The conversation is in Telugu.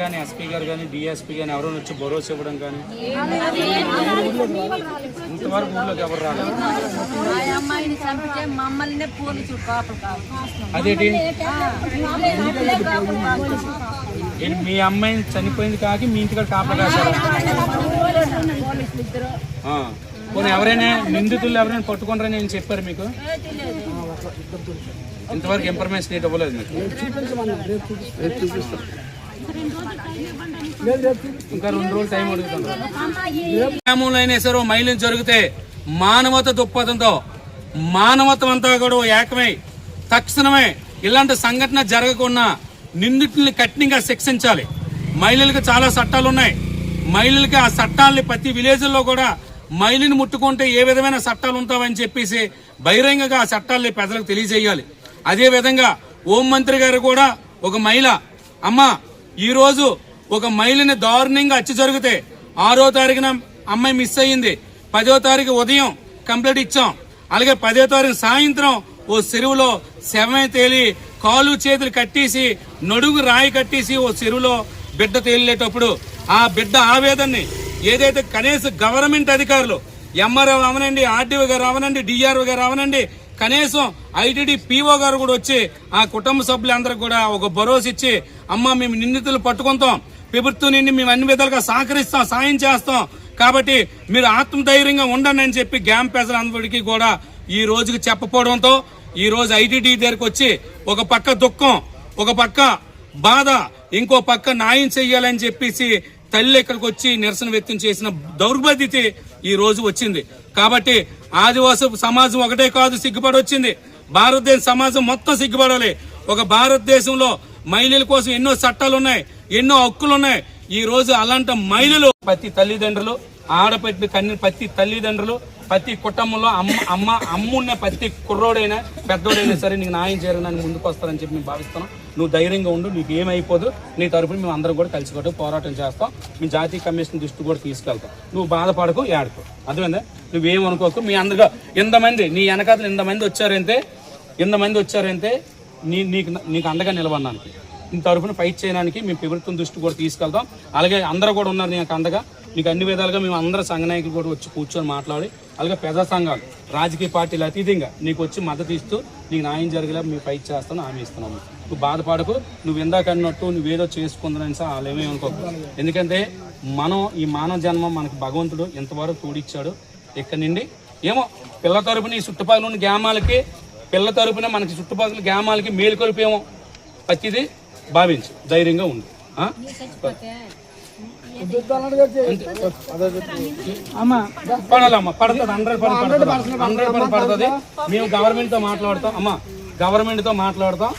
కానీ ఎస్పీ గారు కానీ డిఎస్పీ కానీ ఎవరైనా వచ్చి భరోసా ఇవ్వడం కానీ ఇంతవరకు ఊళ్ళోకి ఎవరు రాలేదు. అదేంటి మీ అమ్మాయి చనిపోయింది కాకి మీ ఇంటికాడ కాపలా కాశారా? పోనీ ఎవరైనా నిందితులు ఎవరైనా పట్టుకుంటారని నేను చెప్పారు మీకు? ఇంతవరకు ఇన్ఫర్మేషన్ ఏంటి ఇవ్వలేదు మీకు? ఇంకా 2 రోజులు టైం అడుగుతున్నారు. గ్రామంలో అయినా సరే మహిళలు జరిగితే మానవత దృక్పథంతో మానవత్వం అంతా కూడా ఏకమై తక్షణమే ఇలాంటి సంఘటన జరగకుండా నిందితుల్ని కఠినంగా శిక్షించాలి. మహిళలకు చాలా చట్టాలు ఉన్నాయి. మహిళలకి ఆ చట్టాలని ప్రతి విలేజ్లో కూడా మహిళని ముట్టుకుంటే ఏ విధమైన చట్టాలు ఉంటావని చెప్పేసి బహిరంగంగా ఆ చట్టాలని ప్రజలకు తెలియజేయాలి. అదే విధంగా హోంమంత్రి గారు కూడా ఒక మహిళ అమ్మ ఈ రోజు ఒక మహిళని దారుణంగా హత్య జరిగితే 6వ తారీఖున అమ్మాయి మిస్ అయ్యింది. 10వ తారీఖు ఉదయం కంప్లైంట్ ఇచ్చాం. అలాగే 10వ తారీఖు సాయంత్రం ఓ చెరువులో శవమే తేలి కాలు చేతులు కట్టేసి నడుగు రాయి కట్టేసి ఓ చెరువులో బిడ్డ తేలేటప్పుడు ఆ బిడ్డ ఆవేదనని ఏదైతే కనీస గవర్నమెంట్ అధికారులు ఎంఆర్ఓ అవనండి, ఆర్డీఓ గారు అవనండి, డిఆర్ఓ గారు అవనండి, కనీసం ఐటీడీ పీఓ గారు కూడా వచ్చి ఆ కుటుంబ సభ్యులందరూ కూడా ఒక భరోసా ఇచ్చి అమ్మ మేము నిందితులు పట్టుకుంటాం, ప్రభుత్వం నుండి మేము అన్ని విధాలుగా సహకరిస్తాం, సాయం చేస్తాం, కాబట్టి మీరు ఆత్మధైర్యంగా ఉండండి అని చెప్పి గ్రామ ప్రజలందరికీ కూడా ఈ రోజుకి చెప్పకపోవడంతో ఈ రోజు ఐటీడీ దగ్గరకు వచ్చి ఒక పక్క దుఃఖం, ఒక పక్క బాధ, ఇంకో పక్క న్యాయం చెయ్యాలని చెప్పేసి తల్లి ఇక్కడికి వచ్చి నిరసన వ్యక్తం చేసిన దౌర్భాగ్యత ఈ రోజు వచ్చింది. కాబట్టి ఆదివాసీ సమాజం ఒకటే కాదు సిగ్గుపడి వచ్చింది, భారతదేశ సమాజం మొత్తం సిగ్గుపడాలి. ఒక భారతదేశంలో మహిళల కోసం ఎన్నో చట్టాలు ఉన్నాయి, ఎన్నో హక్కులు ఉన్నాయి. ఈ రోజు అలాంటి మహిళలు ప్రతి తల్లిదండ్రులు ఆడపెట్టి కన్నీ ప్రతి తల్లిదండ్రులు ప్రతి కుటుంబంలో అమ్మున్న ప్రతి కుర్రోడైనా పెద్దోడైనా సరే నీకు న్యాయం చేయాలని ముందుకు వస్తారని చెప్పి మేము భావిస్తున్నాం. నువ్వు ధైర్యంగా ఉండు, నీకు ఏమైపోదు. నీ తరపున మేము అందరం కూడా కలిసి పోరాటం చేస్తాం. మీ జాతీయ కమిషన్ దృష్టి కూడా తీసుకెళ్తాం. నువ్వు బాధపడకు, ఏడుకో, అర్థమైందా? నువ్వేమనుకోకు. మీ అందరూ ఇంతమంది నీ వెనకాతలు ఇంతమంది వచ్చారంటే నీకు అండగా నిలబడడానికి, నీ తరపున ఫైట్ చేయడానికి మేము ప్రభుత్వం దృష్టి కూడా తీసుకెళ్తాం. అలాగే అందరూ కూడా ఉన్నారు నీకు అండగా. నీకు అన్ని విధాలుగా మేము అందరూ సంఘ నాయకులు కూడా వచ్చి కూర్చొని మాట్లాడి, అలాగే ప్రజా సంఘాలు, రాజకీయ పార్టీలు అతీతంగా నీకు వచ్చి మద్దతు ఇస్తూ నీకు న్యాయం జరిగేలా మేము ఫైట్ చేస్తాను, హామీ ఇస్తున్నాము. నువ్వు బాధపడకు. నువ్వు ఇందాక అన్నట్టు నువ్వేదో చేసుకుందని సార్ వాళ్ళు ఏమేమనుకోకు. ఎందుకంటే ఈ మానవ జన్మ మనకు భగవంతుడు ఎంతవరకు తోడిచ్చాడు. ఇక్కడ నుండి ఏమో పిల్ల తరపున ఈ చుట్టుపక్కల ఉన్న గ్రామాలకి, పిల్ల తరపున మనకి చుట్టుపక్కల గ్రామాలకి మేలుకొలిపేమో ప్రతిదీ భావించు, ధైర్యంగా ఉండు. పడాలమ్మా, పడుతుంది, 100% పడుతుంది. మేము గవర్నమెంట్ తో మాట్లాడతాం అమ్మా, గవర్నమెంట్ తో మాట్లాడతాం.